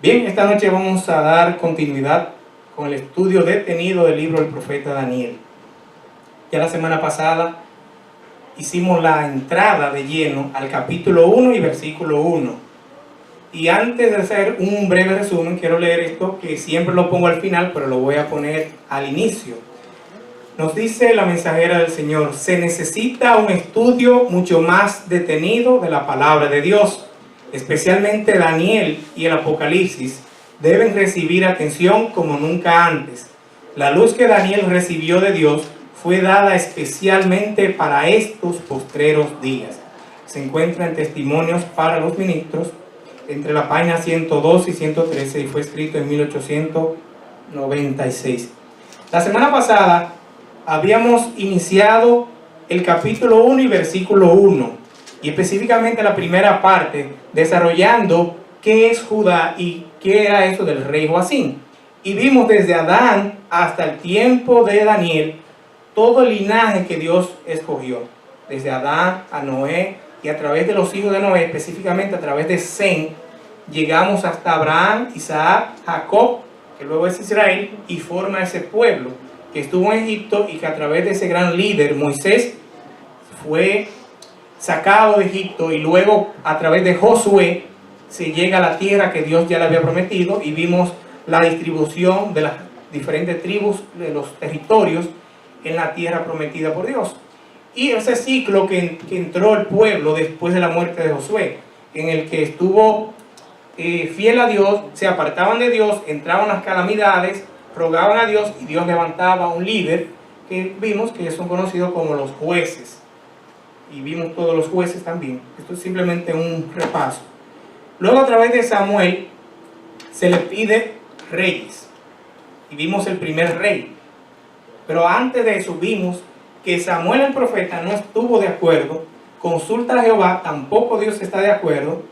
Bien, esta noche vamos a dar continuidad con el estudio detenido del libro del profeta Daniel. Ya la semana pasada hicimos la entrada de lleno al capítulo 1 y versículo 1. Y antes de hacer un breve resumen, quiero leer esto que siempre lo pongo al final, pero lo voy a poner al inicio. Nos dice la mensajera del Señor: se necesita un estudio mucho más detenido de la palabra de Dios. Especialmente Daniel y el Apocalipsis deben recibir atención como nunca antes. La luz que Daniel recibió de Dios fue dada especialmente para estos postreros días. Se encuentra en Testimonios para los Ministros, entre la página 102 y 113, y fue escrito en 1896. La semana pasada habíamos iniciado el capítulo 1 y versículo 1, y específicamente la primera parte, desarrollando qué es Judá y qué era eso del rey Joacim. Y vimos desde Adán hasta el tiempo de Daniel todo el linaje que Dios escogió, desde Adán a Noé, y a través de los hijos de Noé, específicamente a través de Sem, llegamos hasta Abraham, Isaac, Jacob, que luego es Israel, y forma ese pueblo que estuvo en Egipto, y que a través de ese gran líder, Moisés, fue sacado de Egipto, y luego a través de Josué se llega a la tierra que Dios ya le había prometido, y vimos la distribución de las diferentes tribus de los territorios en la tierra prometida por Dios. Y ese ciclo que entró el pueblo después de la muerte de Josué, en el que estuvo fiel a Dios, se apartaban de Dios, entraban las calamidades, rogaban a Dios, y Dios levantaba un líder que vimos que son conocidos como los jueces. Y vimos todos los jueces también. Esto es simplemente un repaso. Luego a través de Samuel se le pide reyes, y vimos el primer rey. Pero antes de eso vimos que Samuel el profeta no estuvo de acuerdo, consulta a Jehová, tampoco Dios está de acuerdo,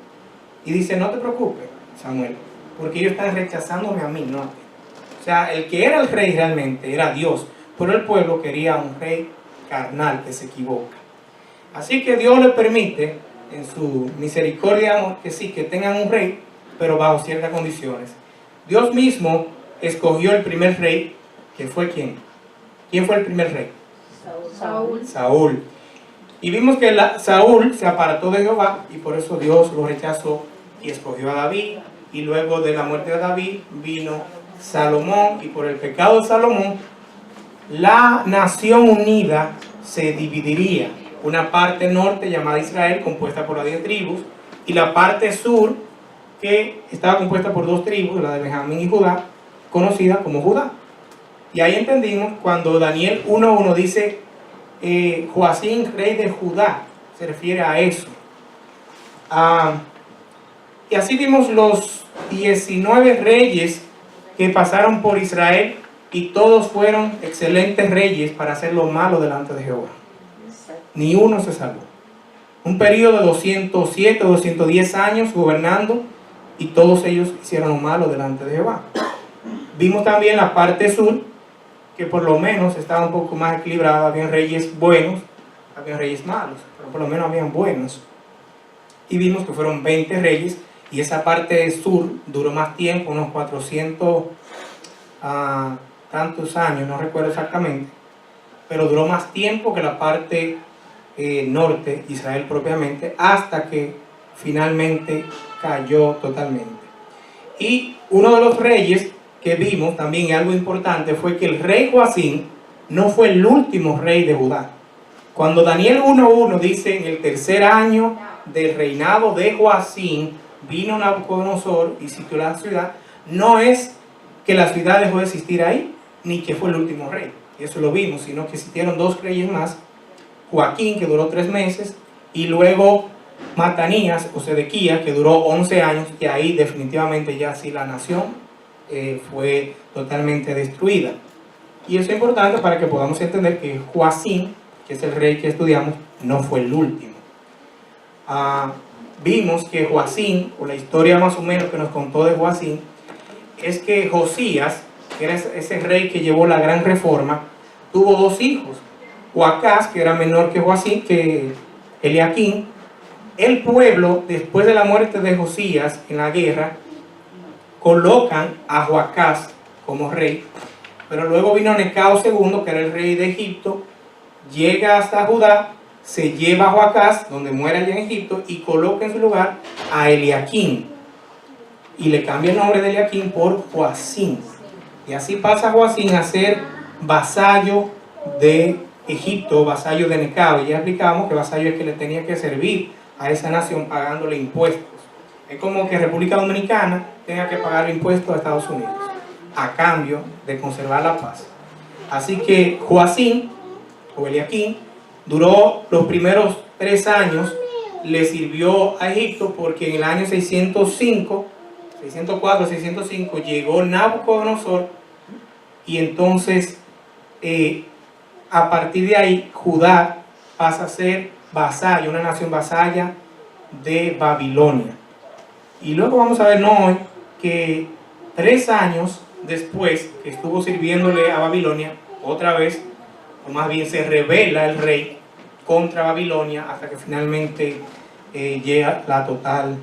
y dice: no te preocupes, Samuel, porque ellos están rechazándome a mí, no a ti. O sea, el que era el rey realmente era Dios, pero el pueblo quería un rey carnal que se equivoca. Así que Dios le permite, en su misericordia, que sí, que tengan un rey, pero bajo ciertas condiciones. Dios mismo escogió el primer rey, que fue ¿quién? ¿Quién fue el primer rey? Saúl. Y vimos que Saúl se apartó de Jehová, y por eso Dios lo rechazó y escogió a David. Y luego de la muerte de David vino Salomón, y por el pecado de Salomón la nación unida se dividiría. Una parte norte llamada Israel, compuesta por las 10 tribus, y la parte sur, que estaba compuesta por 2 tribus, la de Benjamín y Judá, conocida como Judá. Y ahí entendimos cuando Daniel 1:1 dice Joacim, rey de Judá, se refiere a eso. Y así vimos los 19 reyes que pasaron por Israel, y todos fueron excelentes reyes para hacer lo malo delante de Jehová. Ni uno se salvó. Un periodo de 207 o 210 años gobernando, y todos ellos hicieron lo malo delante de Jehová. Vimos también la parte sur, que por lo menos estaba un poco más equilibrada. Habían reyes buenos, habían reyes malos, pero por lo menos habían buenos. Y vimos que fueron 20 reyes, y esa parte sur duró más tiempo, unos 400 tantos años, no recuerdo exactamente, pero duró más tiempo que la parte norte, Israel propiamente, hasta que finalmente cayó totalmente. Y uno de los reyes que vimos también, y algo importante, fue que el rey Joacim no fue el último rey de Judá. Cuando Daniel 1:1 dice: en el tercer año del reinado de Joacim vino Nabucodonosor y sitió la ciudad, no es que la ciudad dejó de existir ahí, ni que fue el último rey, y eso lo vimos, sino que existieron 2 reyes más: Joaquín, que duró 3 meses, y luego Matanías o Sedequías, que duró 11 años, y ahí definitivamente ya sí la nación fue totalmente destruida. Y eso es importante para que podamos entender que Joacim, que es el rey que estudiamos, no fue el último. Vimos que Joacim, o la historia más o menos que nos contó de Joacim, es que Josías, que era ese rey que llevó la gran reforma, tuvo 2 hijos. Joacás, que era menor que Joacim, que Eliaquín. El pueblo, después de la muerte de Josías en la guerra, colocan a Joacás como rey, pero luego vino Necao II, que era el rey de Egipto, llega hasta Judá, se lleva a Joacás, donde muere allá en Egipto, y coloca en su lugar a Eliaquim, y le cambia el nombre de Eliaquim por Joacim, y así pasa Joacim a ser vasallo de Egipto, vasallo de Necao. Y ya explicamos que vasallo es que le tenía que servir a esa nación pagándole impuestos. Es como que República Dominicana tenga que pagar impuestos a Estados Unidos a cambio de conservar la paz. Así que Joacim o Eliaquim duró los primeros 3 años, le sirvió a Egipto, porque en el año 604, 605 llegó Nabucodonosor, y entonces a partir de ahí Judá pasa a ser vasallo, una nación vasalla de Babilonia. Y luego vamos a ver hoy que 3 años después que estuvo sirviéndole a Babilonia, otra vez, o más bien se rebela el rey contra Babilonia, hasta que finalmente llega la total,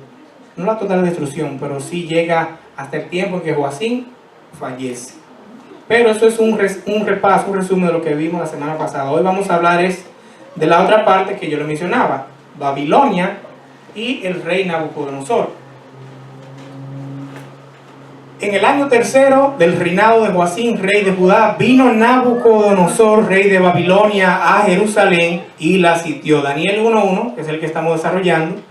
no la total destrucción, pero sí llega hasta el tiempo en que Joacim fallece. Pero eso es un repaso, un resumen de lo que vimos la semana pasada. Hoy vamos a hablar de la otra parte que yo le mencionaba, Babilonia y el rey Nabucodonosor. En el año 3 del reinado de Joacim, rey de Judá, vino Nabucodonosor, rey de Babilonia, a Jerusalén y la sitió. Daniel 1:1, que es el que estamos desarrollando.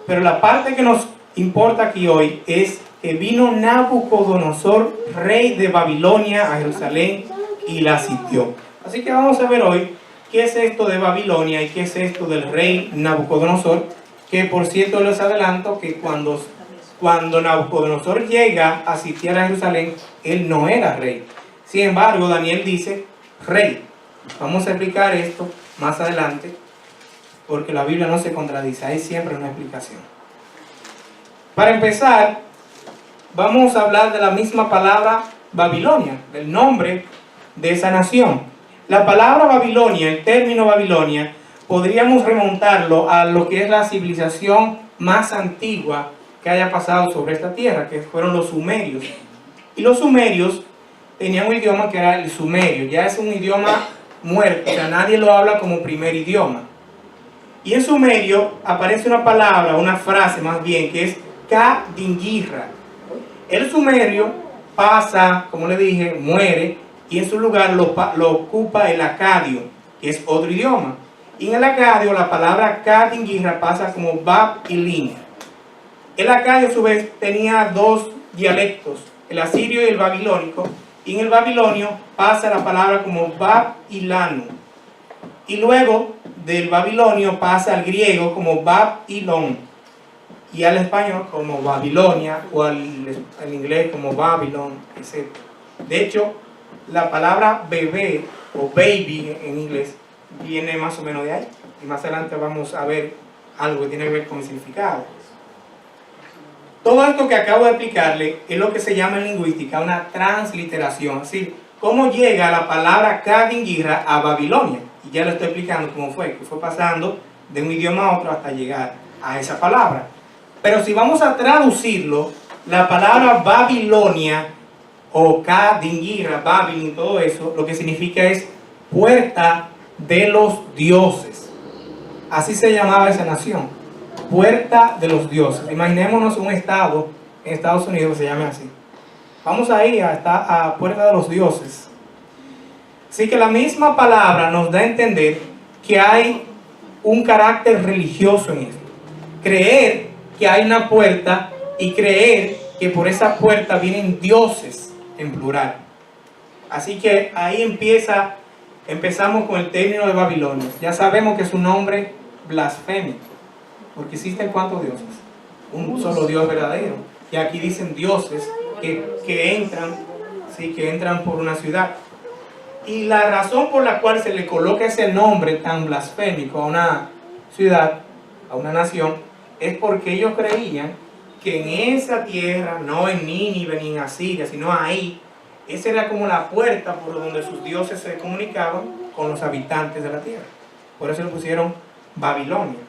Pero la parte que nos importa aquí hoy es que vino Nabucodonosor, rey de Babilonia, a Jerusalén y la sitió. Así que vamos a ver hoy qué es esto de Babilonia y qué es esto del rey Nabucodonosor, que por cierto les adelanto que cuando Nabucodonosor llega a sitiar a Jerusalén, él no era rey. Sin embargo, Daniel dice rey. Vamos a explicar esto más adelante, porque la Biblia no se contradice, hay siempre una explicación. Para empezar, vamos a hablar de la misma palabra Babilonia, del nombre de esa nación. La palabra Babilonia, el término Babilonia, podríamos remontarlo a lo que es la civilización más antigua que haya pasado sobre esta tierra, que fueron los sumerios. Y los sumerios tenían un idioma que era el sumerio, ya es un idioma muerto, o sea, nadie lo habla como primer idioma. Y en sumerio aparece una palabra, una frase más bien, que es Ka-Dingirra. El sumerio pasa, como le dije, muere, y en su lugar lo ocupa el acadio, que es otro idioma. Y en el acadio la palabra Ka-Dingirra pasa como Bab-Ilin. El acadio a su vez tenía 2 dialectos, el asirio y el babilónico, y en el babilonio pasa la palabra como Bab-Ilanu, y luego del babilonio pasa al griego como Bab-Ilón, y al español como Babilonia, o al inglés como Babylon, etc. De hecho, la palabra bebé o baby en inglés viene más o menos de ahí, y más adelante vamos a ver algo que tiene que ver con el significado. Todo esto que acabo de explicarle es lo que se llama en lingüística una transliteración, es decir, cómo llega la palabra Ka-Dingirra a Babilonia. Y ya lo estoy explicando cómo fue, que fue pasando de un idioma a otro hasta llegar a esa palabra. Pero si vamos a traducirlo, la palabra Babilonia o Ka-Dingirra, Babilón, todo eso, lo que significa es puerta de los dioses. Así se llamaba esa nación. Puerta de los dioses. Imaginémonos un estado en Estados Unidos que se llame así. Vamos a ir a Puerta de los Dioses. Así que la misma palabra nos da a entender que hay un carácter religioso en esto. Creer que hay una puerta y creer que por esa puerta vienen dioses en plural. Así que ahí empezamos con el término de Babilonia. Ya sabemos que es un nombre blasfémico. Porque existen ¿cuántos dioses? Un solo Dios verdadero. Y aquí dicen dioses que entran, ¿sí? Que entran por una ciudad. Y la razón por la cual se le coloca ese nombre tan blasfémico a una ciudad, a una nación, es porque ellos creían que en esa tierra, no en Nínive ni en Asiria, sino ahí, esa era como la puerta por donde sus dioses se comunicaban con los habitantes de la tierra. Por eso le pusieron Babilonia.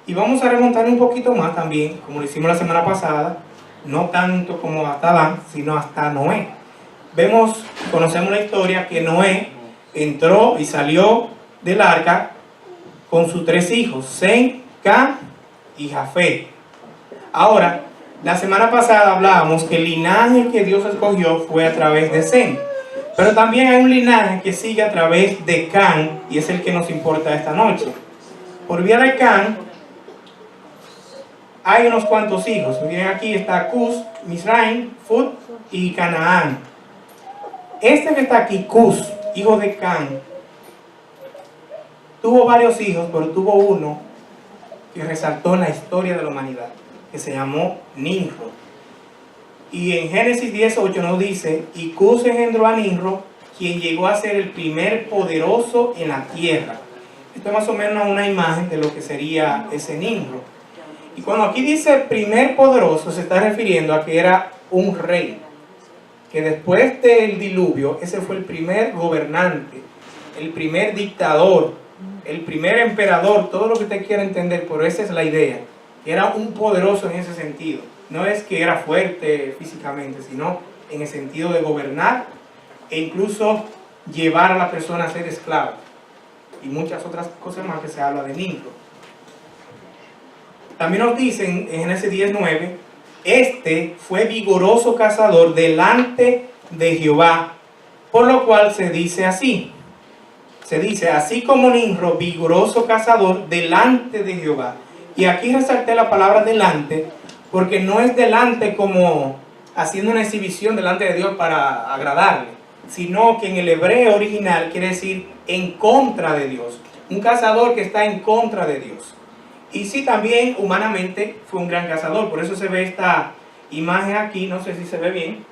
Y vamos a remontar un poquito más también, como lo hicimos la semana pasada, no tanto como hasta Adán, sino hasta Noé. Conocemos la historia que Noé entró y salió del arca con sus 3 hijos, Sem, Cam y Jafet. Ahora, la semana pasada hablábamos que el linaje que Dios escogió fue a través de Sem, pero también hay un linaje que sigue a través de Cam, y es el que nos importa esta noche. Por vía de Cam hay unos cuantos hijos. Miren, aquí está Cus, Misraim, Fut y Canaán. Este que está aquí, Cus, hijo de Cam, tuvo varios hijos, pero tuvo uno que resaltó en la historia de la humanidad, que se llamó Nimrod. Y en Génesis 10:8 nos dice, y Cus engendró a Nimrod, quien llegó a ser el primer poderoso en la tierra. Esto es más o menos una imagen de lo que sería ese Nimrod. Y cuando aquí dice primer poderoso, se está refiriendo a que era un rey, que después del diluvio, ese fue el primer gobernante, el primer dictador, el primer emperador, todo lo que usted quiera entender, pero esa es la idea, que era un poderoso en ese sentido. No es que era fuerte físicamente, sino en el sentido de gobernar e incluso llevar a la persona a ser esclavo. Y muchas otras cosas más que se habla de Nimrod. También nos dicen en Génesis 10:9, este fue vigoroso cazador delante de Jehová, por lo cual se dice así. Se dice, así como Nimrod, vigoroso cazador delante de Jehová. Y aquí resalté la palabra delante, porque no es delante como haciendo una exhibición delante de Dios para agradarle, sino que en el hebreo original quiere decir en contra de Dios. Un cazador que está en contra de Dios. Y sí, también humanamente fue un gran cazador. Por eso se ve esta imagen aquí, no sé si se ve bien.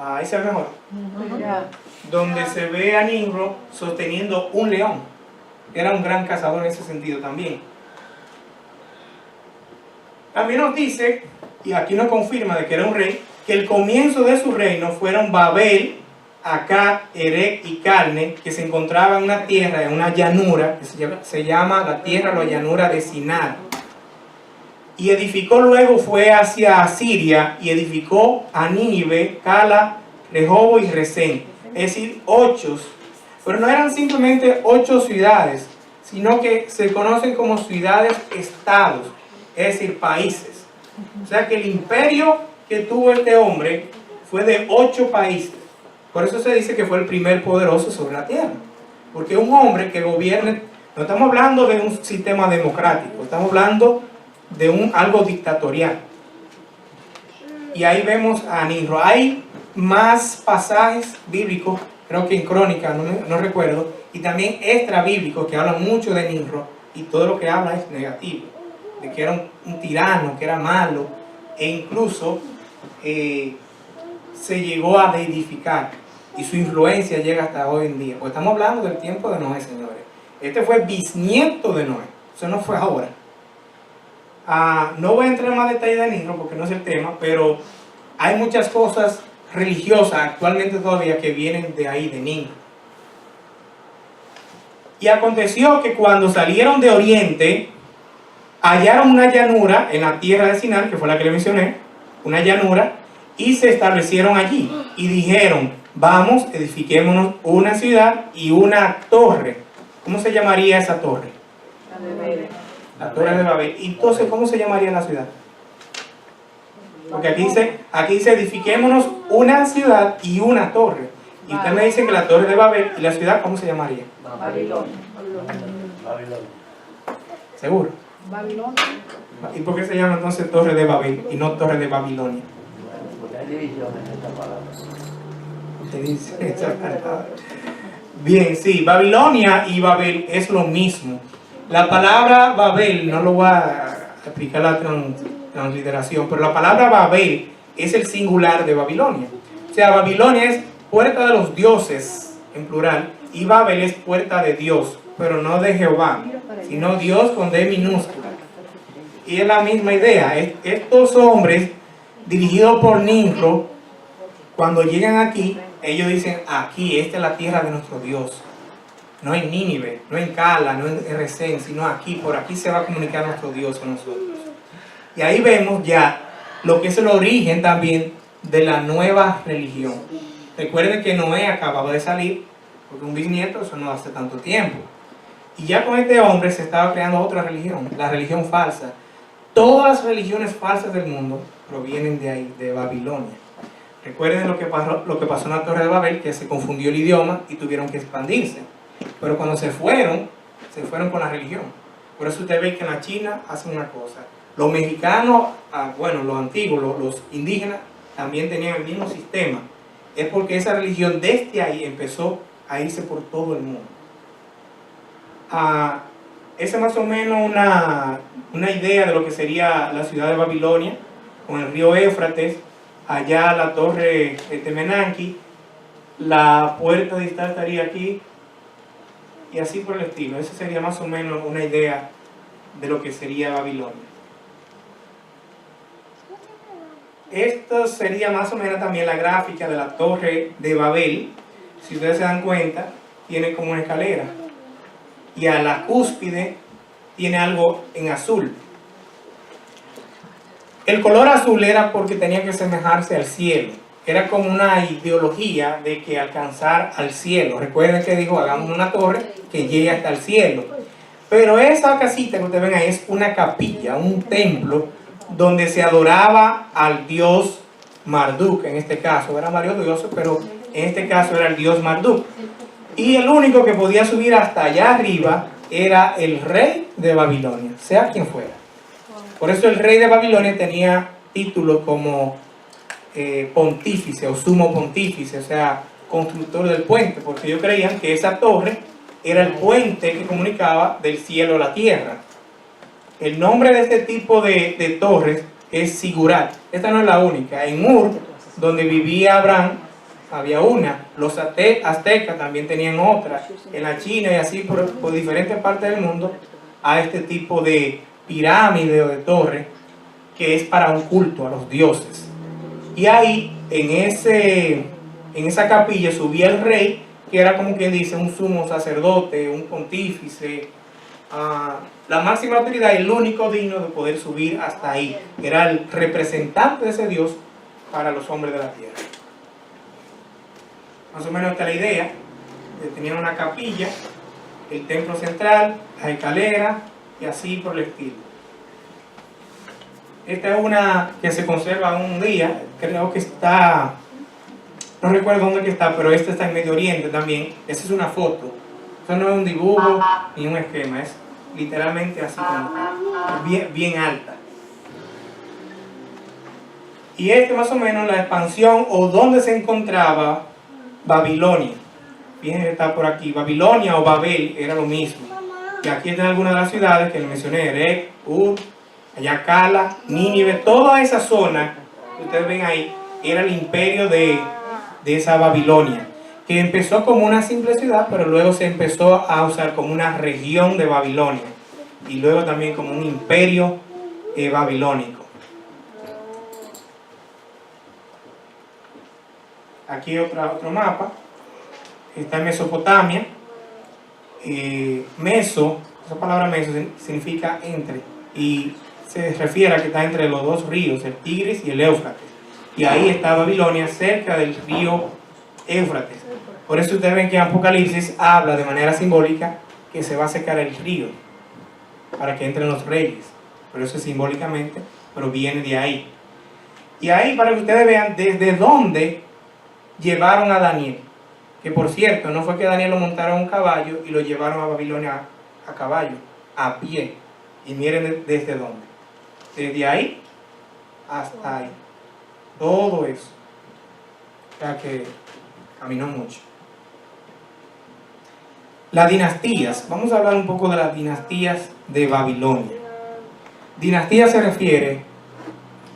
Ahí se ve mejor. Donde se ve a Nimrod sosteniendo un león. Era un gran cazador en ese sentido también. También nos dice, y aquí nos confirma de que era un rey, que el comienzo de su reino fueron Babel, Akkad, Erech y Calne, que se encontraba en una tierra, en una llanura, que se llama la tierra, la llanura de Sinar. Y edificó luego, fue hacia Asiria, y edificó a Nínive, Cala, Rehobo y Resén. Es decir, 8. Pero no eran simplemente 8 ciudades, sino que se conocen como ciudades-estados, es decir, países. O sea que el imperio que tuvo este hombre fue de 8 países. Por eso se dice que fue el primer poderoso sobre la tierra. Porque un hombre que gobierne, no estamos hablando de un sistema democrático, estamos hablando de algo dictatorial. Y ahí vemos a Nimrod. Hay más pasajes bíblicos, creo que en Crónicas, no recuerdo, y también extra bíblicos que hablan mucho de Nimrod, y todo lo que habla es negativo, de que era un tirano, que era malo, e incluso se llegó a deedificar. Y su influencia llega hasta hoy en día. Porque estamos hablando del tiempo de Noé, señores. Este fue bisnieto de Noé. Eso no fue ahora. No voy a entrar en más detalles de Nimrod porque no es el tema, pero hay muchas cosas religiosas actualmente todavía que vienen de ahí, de Nimrod. Y aconteció que cuando salieron de Oriente, hallaron una llanura en la tierra de Sinar, que fue la que le mencioné, una llanura, y se establecieron allí. Y dijeron, vamos, edifiquémonos una ciudad y una torre. ¿Cómo se llamaría esa torre? La torre de Babel. ¿Y entonces cómo se llamaría la ciudad? Porque aquí dice edifiquémonos una ciudad y una torre. Y usted me dice que la torre de Babel y la ciudad, ¿cómo se llamaría? Babilonia. ¿Seguro? Babilonia. ¿Y por qué se llama entonces torre de Babel y no torre de Babilonia? Bien, sí, Babilonia y Babel es lo mismo. La palabra Babel, no lo voy a explicar la transliteración, pero la palabra Babel es el singular de Babilonia. O sea, Babilonia es puerta de los dioses, en plural, y Babel es puerta de Dios, pero no de Jehová, sino Dios con D minúscula. Y es la misma idea. Estos hombres, dirigidos por Nimrod, cuando llegan aquí, ellos dicen, aquí, esta es la tierra de nuestro Dios. No en Nínive, no en Cala, no en Resén, sino aquí, por aquí se va a comunicar nuestro Dios con nosotros. Y ahí vemos ya lo que es el origen también de la nueva religión. Recuerden que Noé acababa de salir, porque un bisnieto, eso no hace tanto tiempo. Y ya con este hombre se estaba creando otra religión, la religión falsa. Todas las religiones falsas del mundo provienen de ahí, de Babilonia. Recuerden lo que pasó en la Torre de Babel, que se confundió el idioma y tuvieron que expandirse. Pero cuando se fueron con la religión. Por eso usted ve que en la China hacen una cosa. Los mexicanos, bueno, los antiguos, los indígenas, también tenían el mismo sistema. Es porque esa religión desde ahí empezó a irse por todo el mundo. Esa es más o menos una idea de lo que sería la ciudad de Babilonia, con el río Éufrates, allá la torre de Temenanqui, la puerta de Istar estaría aquí, y así por el estilo. Esa sería más o menos una idea de lo que sería Babilonia. Esto sería más o menos también la gráfica de la torre de Babel. Si ustedes se dan cuenta, tiene como una escalera. Y a la cúspide tiene algo en azul. El color azul era porque tenía que asemejarse al cielo. Era como una ideología de que alcanzar al cielo. Recuerden que dijo, hagamos una torre que llegue hasta el cielo. Pero esa casita que ustedes ven ahí es una capilla, un templo, donde se adoraba al dios Marduk, en este caso. Eran varios dioses, pero en este caso era el dios Marduk. Y el único que podía subir hasta allá arriba era el rey de Babilonia, sea quien fuera. Por eso el rey de Babilonia tenía título como pontífice o sumo pontífice, o sea, constructor del puente, porque ellos creían que esa torre era el puente que comunicaba del cielo a la tierra. El nombre de este tipo de torres es Sigurat. Esta no es la única. En Ur, donde vivía Abraham, había una. Los aztecas también tenían otra. En la China y así por diferentes partes del mundo hay este tipo de pirámide o de torre que es para un culto a los dioses. Y ahí, en esa capilla, subía el rey, que era como quien dice un sumo sacerdote, un pontífice, la máxima autoridad y el único digno de poder subir hasta ahí. Era el representante de ese Dios para los hombres de la tierra. Más o menos esta es la idea. Tenían una capilla, el templo central, las escaleras y así por el estilo. Esta es una que se conserva un día, creo que está, no recuerdo dónde que está, pero esta está en Medio Oriente también. Esa es una foto. Eso no es un dibujo ni un esquema, es literalmente así como bien alta. Y más o menos la expansión o donde se encontraba Babilonia. Fíjense, está por aquí. Babilonia o Babel era lo mismo. Y aquí están algunas de las ciudades que les mencioné: Erech, Ur, allá Cala, Nínive. Toda esa zona que ustedes ven ahí era el imperio de esa Babilonia, que empezó como una simple ciudad, pero luego se empezó a usar como una región de Babilonia y luego también como un imperio babilónico. Aquí otro mapa. Está en Mesopotamia. Meso, esa palabra meso significa entre, y se refiere a que está entre los dos ríos, el Tigris y el Éufrates. Y ahí está Babilonia, cerca del río Éufrates. Por eso ustedes ven que Apocalipsis habla de manera simbólica que se va a secar el río para que entren los reyes. Por eso simbólicamente, pero viene de ahí. Y ahí, para que ustedes vean desde dónde llevaron a Daniel. Que por cierto, no fue que Daniel lo montaron a un caballo y lo llevaron a Babilonia a caballo, a pie. Y miren desde dónde. Desde ahí hasta ahí. Todo eso. O sea que caminó mucho. Las dinastías. Vamos a hablar un poco de las dinastías de Babilonia. Dinastía se refiere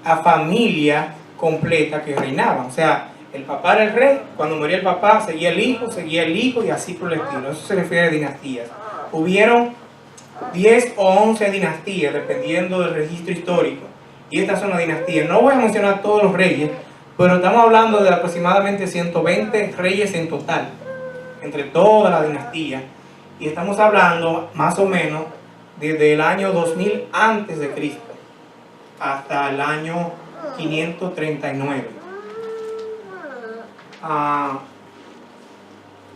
a familia completa que reinaban. O sea, el papá era el rey, cuando moría el papá seguía el hijo y así por el estilo. Eso se refiere a dinastías. Hubieron 10 o 11 dinastías, dependiendo del registro histórico. Y estas son las dinastías. No voy a mencionar todos los reyes, pero estamos hablando de aproximadamente 120 reyes en total, entre toda la dinastía. Y estamos hablando más o menos desde el año 2000 antes de Cristo hasta el año 539.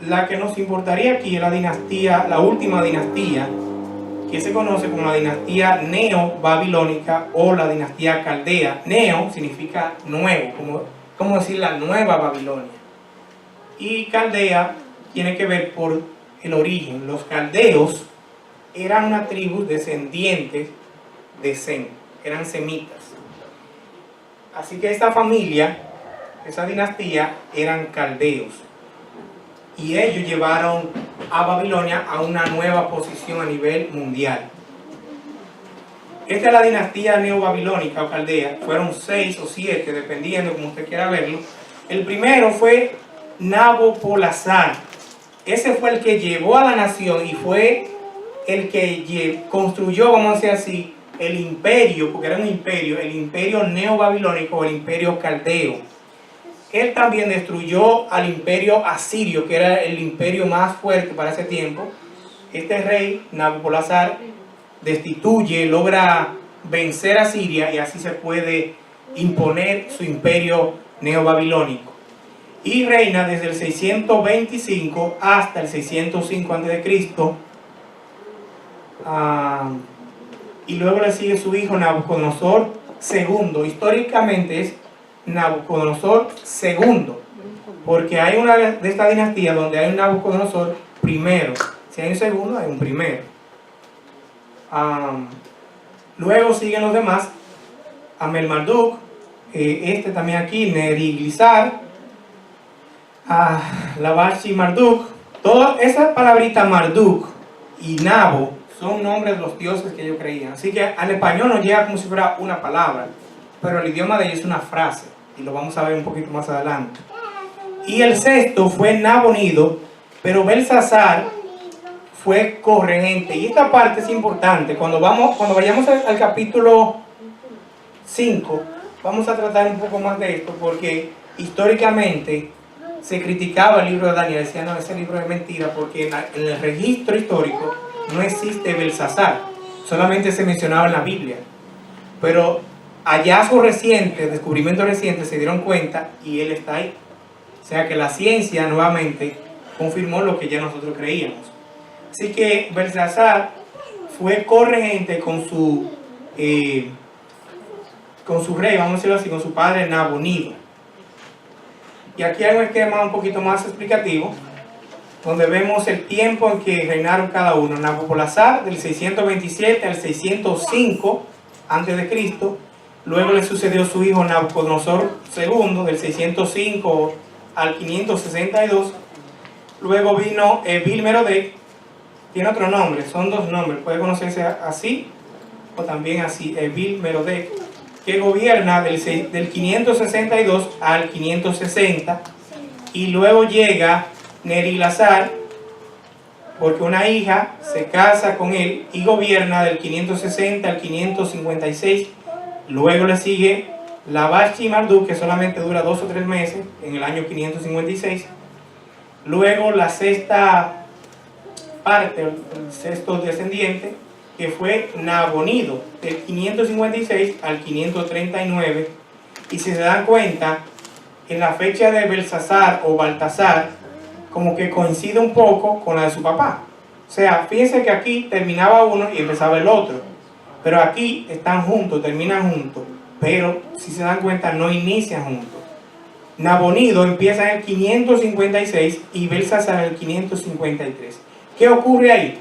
La que nos importaría aquí es la dinastía, la última dinastía, que se conoce como la dinastía neo-babilónica o la dinastía caldea. Neo significa nuevo, como decir la nueva Babilonia. Y caldea tiene que ver por el origen. Los caldeos eran una tribu descendientes de Sem, eran semitas. Así que esta familia, esa dinastía, eran caldeos. Y ellos llevaron a Babilonia a una nueva posición a nivel mundial. Esta es la dinastía neobabilónica o caldea. Fueron 6 o 7, dependiendo como usted quiera verlo. El primero fue Nabopolassar. Ese fue el que llevó a la nación y fue el que construyó, vamos a decir así, el imperio, porque era un imperio, el imperio neobabilónico o el imperio caldeo. Él también destruyó al imperio asirio, que era el imperio más fuerte para ese tiempo. Este rey, Nabopolassar, destituye, logra vencer a Siria y así se puede imponer su imperio neobabilónico. Y reina desde el 625 hasta el 605 a.C. Y luego le sigue su hijo Nabucodonosor II. Históricamente es Nabucodonosor II, porque hay una de esta dinastía donde hay un Nabucodonosor primero. Si hay un segundo, hay un primero. Luego siguen los demás: Amel-Marduk, este también aquí, Neriglissar, Labashi-Marduk. Toda esa palabrita Marduk y Nabo son nombres de los dioses que ellos creían. Así que al español nos llega como si fuera una palabra, pero el idioma de ellos es una frase, y lo vamos a ver un poquito más adelante. Y el sexto fue Nabonido, pero Belsasar fue corregente. Y esta parte es importante. Cuando vayamos al capítulo 5, vamos a tratar un poco más de esto, porque históricamente se criticaba el libro de Daniel. Decían, no, ese libro es mentira, porque en el registro histórico no existe Belsasar, solamente se mencionaba en la Biblia. Pero hallazgos recientes, descubrimientos recientes se dieron cuenta y él está ahí. O sea que la ciencia nuevamente confirmó lo que ya nosotros creíamos. Así que Belsasar fue corregente con su rey, vamos a decirlo así, con su padre Nabonido. Y aquí hay un esquema un poquito más explicativo, donde vemos el tiempo en que reinaron cada uno. Nabopolassar del 627 al 605 a.C. Luego le sucedió su hijo Nabucodonosor II del 605 al 562. Luego vino Evil-Merodec. Tiene otro nombre, son dos nombres, puede conocerse así o también así, Evil-Merodec, que gobierna del 562 al 560. Y luego llega Neriglissar, porque una hija se casa con él y gobierna del 560 al 556. Luego le sigue Labashi-Marduk, que solamente dura 2 o 3 meses, en el año 556. Luego la sexta parte, el sexto descendiente, que fue Nabonido, del 556 al 539. Y si se dan cuenta, en la fecha de Belsasar o Baltasar, como que coincide un poco con la de su papá. O sea, fíjense que aquí terminaba uno y empezaba el otro, pero aquí están juntos, terminan juntos, pero si se dan cuenta no inician juntos. Nabonido empieza en el 556 y Belsasar en el 553. ¿Qué ocurre ahí?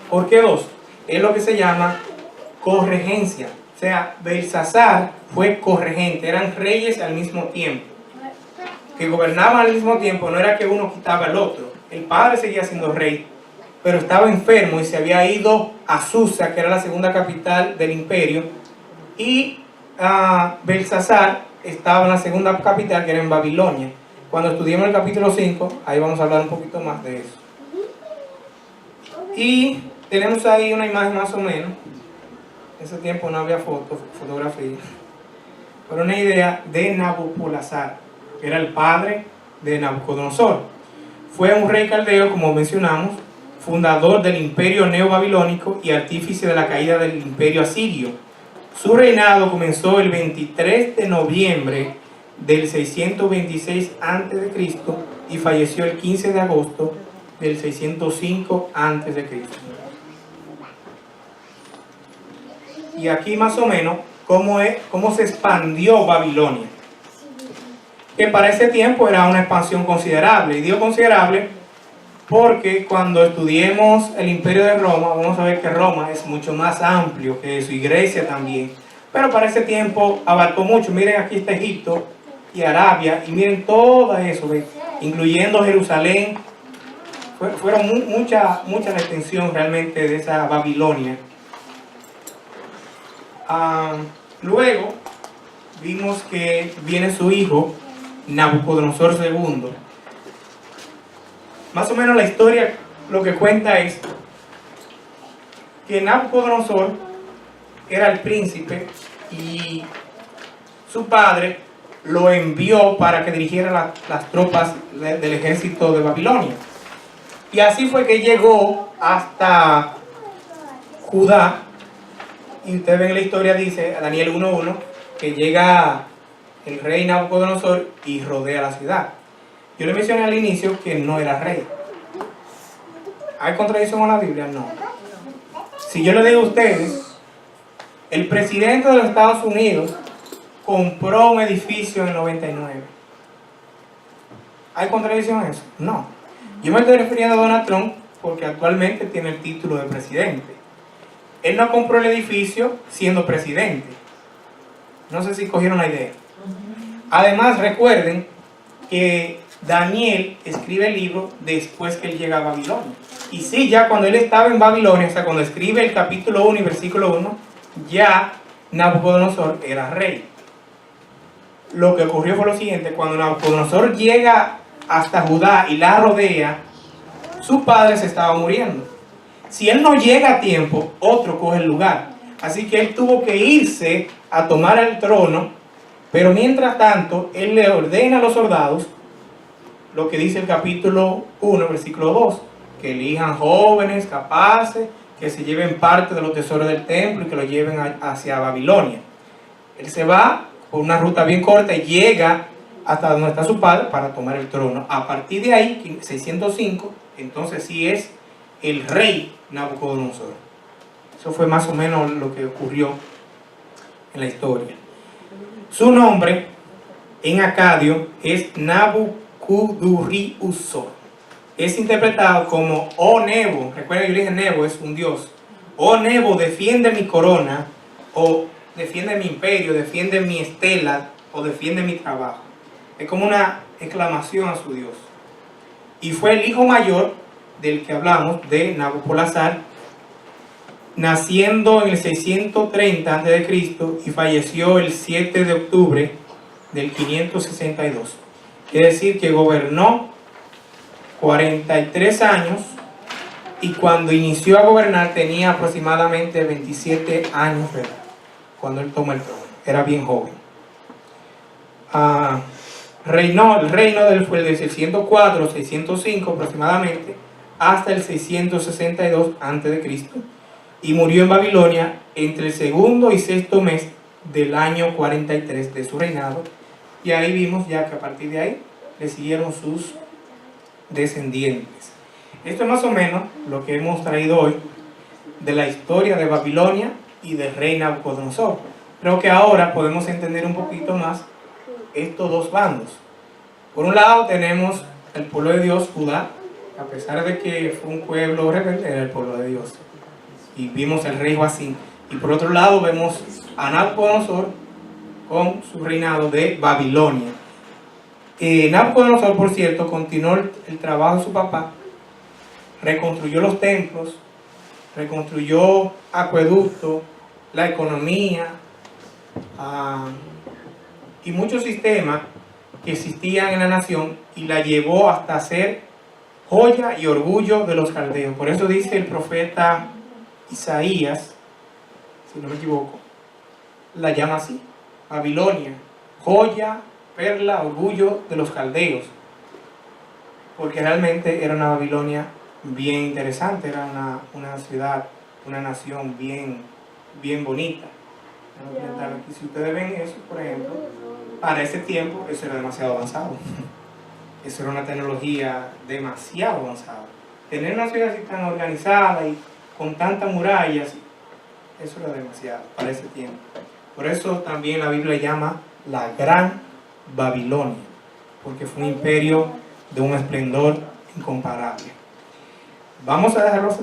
¿Por qué dos? Es lo que se llama corregencia. O sea, Belsasar fue corregente, eran reyes al mismo tiempo, que gobernaban al mismo tiempo. No era que uno quitaba al otro. El padre seguía siendo rey, pero estaba enfermo y se había ido a Susa, que era la segunda capital del imperio, y Belsasar estaba en la segunda capital, que era en Babilonia. Cuando estudiemos el capítulo 5, ahí vamos a hablar un poquito más de eso. Y tenemos ahí una imagen más o menos. En ese tiempo no había fotografía, pero una idea de Nabopolassar, que era el padre de Nabucodonosor. Fue un rey caldeo, como mencionamos, fundador del imperio neobabilónico y artífice de la caída del imperio asirio. Su reinado comenzó el 23 de noviembre del 626 a.C. y falleció el 15 de agosto del 605 a.C. Y aquí más o menos cómo se expandió Babilonia, que para ese tiempo era una expansión considerable. Y digo considerable porque cuando estudiemos el Imperio de Roma, vamos a ver que Roma es mucho más amplio que eso, y Grecia también. Pero para ese tiempo abarcó mucho. Miren, aquí está Egipto y Arabia, y miren todo eso, ¿ven? Incluyendo Jerusalén. Fueron mucha la extensión realmente de esa Babilonia. Luego vimos que viene su hijo Nabucodonosor II. Más o menos la historia lo que cuenta es que Nabucodonosor era el príncipe y su padre lo envió para que dirigiera las tropas del ejército de Babilonia. Y así fue que llegó hasta Judá. Y ustedes ven en la historia, dice Daniel 1:1, que llega el rey Nabucodonosor y rodea la ciudad. Yo le mencioné al inicio que no era rey. ¿Hay contradicción con la Biblia? No. Si yo le digo a ustedes, el presidente de los Estados Unidos compró un edificio en el 99. ¿Hay contradicción en eso? No. Yo me estoy refiriendo a Donald Trump porque actualmente tiene el título de presidente. Él no compró el edificio siendo presidente. No sé si cogieron la idea. Además, recuerden que Daniel escribe el libro después que él llega a Babilonia. Y sí, ya cuando él estaba en Babilonia, o sea, cuando escribe el capítulo 1 y versículo 1, ya Nabucodonosor era rey. Lo que ocurrió fue lo siguiente: cuando Nabucodonosor llega hasta Judá y la rodea, su padre se estaba muriendo. Si él no llega a tiempo, otro coge el lugar. Así que él tuvo que irse a tomar el trono, pero mientras tanto, él le ordena a los soldados, lo que dice el capítulo 1, versículo 2, que elijan jóvenes, capaces, que se lleven parte de los tesoros del templo y que lo lleven hacia Babilonia. Él se va por una ruta bien corta y llega hasta donde está su padre para tomar el trono. A partir de ahí, 605, entonces sí es el rey Nabucodonosor. Eso fue más o menos lo que ocurrió en la historia. Su nombre en acadio es Nabucudurriusor. Es interpretado como: oh Nebo. Recuerden que yo dije Nebo es un dios. Oh Nebo, defiende mi corona, o defiende mi imperio, defiende mi estela, o defiende mi trabajo. Es como una exclamación a su dios. Y fue el hijo mayor del que hablamos, de Nabopolassar, naciendo en el 630 a.C. y falleció el 7 de octubre del 562. Es decir, que gobernó 43 años, y cuando inició a gobernar tenía aproximadamente 27 años de edad, cuando él tomó el trono. Era bien joven. El reino de él fue del 604 o 605 aproximadamente hasta el 662 a.C. y murió en Babilonia entre el segundo y sexto mes del año 43 de su reinado. Y ahí vimos ya que a partir de ahí le siguieron sus descendientes. Esto es más o menos lo que hemos traído hoy de la historia de Babilonia y del rey Nabucodonosor. Creo que ahora podemos entender un poquito más estos dos bandos. Por un lado tenemos el pueblo de Dios, Judá. A pesar de que fue un pueblo rebelde, era el pueblo de Dios. Y vimos el rey Joacim. Y por otro lado vemos a Nabucodonosor con su reinado de Babilonia. Nabucodonosor, por cierto, continuó el trabajo de su papá. Reconstruyó los templos, reconstruyó acueductos, la economía y muchos sistemas que existían en la nación, y la llevó hasta ser joya y orgullo de los caldeos. Por eso dice el profeta Isaías, si no me equivoco, la llama así: Babilonia, joya, perla, orgullo de los caldeos. Porque realmente era una Babilonia bien interesante, era una ciudad, una nación bien bonita. Aquí, si ustedes ven eso, por ejemplo, para ese tiempo eso era demasiado avanzado. Eso era una tecnología demasiado avanzada. Tener una ciudad así tan organizada y con tantas murallas, eso era demasiado para ese tiempo. Por eso también la Biblia llama la Gran Babilonia, porque fue un imperio de un esplendor incomparable. Vamos a dejarlo hasta